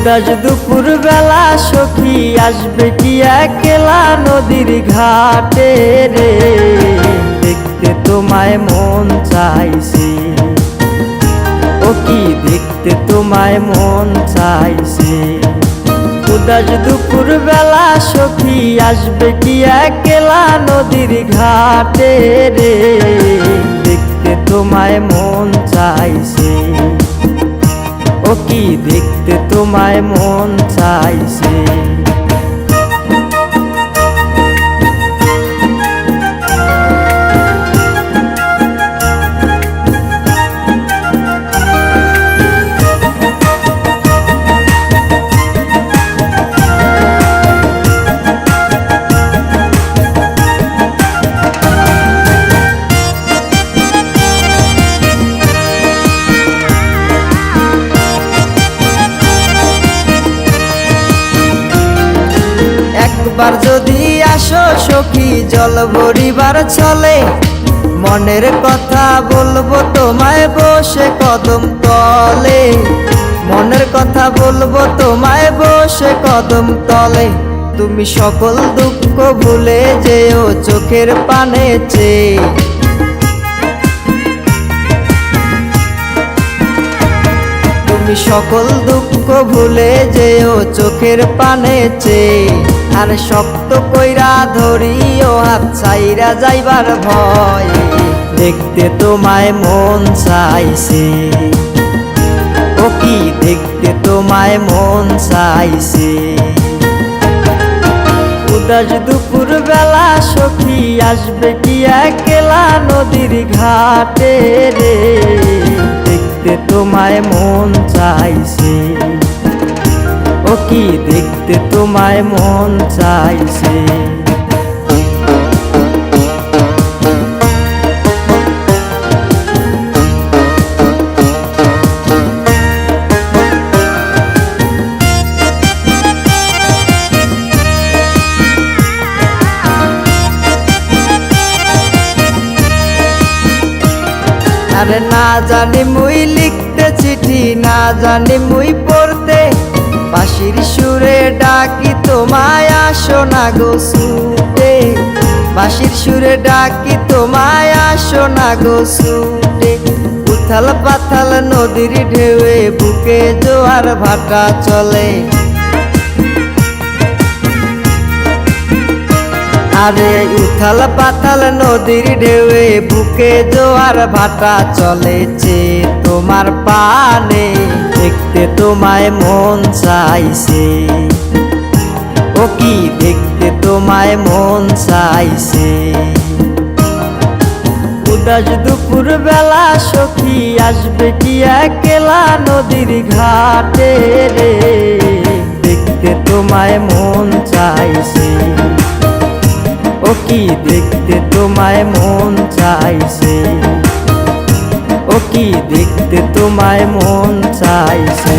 উদাস দুপুর বেলা সখী আসবে কি একলা নদীর ঘাটে রে, দেখতে তোমায় মন চাইছে। ও কি দেখতে তোমায় মন চাইছে। উদাস দুপুর বেলা সখী আসবে কি একলা নদীর ঘাটে রে, দেখতে তোমায় মন চাইছে। ও কি দেখতে তোমায় মন চাইছে। একবার যদি আসো সখী জল ভরিবার চলে, মনের কথা বলবো তোমায় বসে কদম তলে। মনের কথা বলবো তোমায় বসে কদম তলে। তুমি সকল দুঃখ ভুলে যেও চোখের পানে চেয়ে। তুমি সকল দুঃখ ভুলে যেও চোখের পানে চেয়ে। আর শক্ত কইরা ধরিও হাত ছাইরা যাইবার ভয়, দেখতে তোমায় মন চাইছে। ও কি দেখতে তোমায় মন চাইছে। উদাস দুপুর বেলা সখী আসবে কি একলা নদীর ঘাটে রে, দেখতে তোমায় মন চাইছে। ও কি দেখতে তোমায় মন চাইছে। আরে না জানি মুই লিখতে চিঠি, না জানি মুই পড়তে, বাঁশির সুরে ডাকি তোমায় আসো না গো ছুটে। বাঁশির সুরে ডাকি তোমায় আসো না গো ছুটে। উথাল পাথাল নদীর ঢেউয়ে বুকে জোয়ার ভাটা চলে। আরে উথাল পাথাল নদীর ঢেউয়ে বুকে জোয়ার ভাটা চলেছে তোমার পানে, দেখতে তোমায় মন চাইছে। ও কি দেখতে তোমায় মন চাইছে। উদাস দুপুর বেলা সখী আসবে কি একলা নদীর ঘাটে রে, দেখতে তোমায় মন চাইছে। ও কি দেখতে তোমায় মন চাইছে। ও কি দেখতে তোমায় মন চাইছে।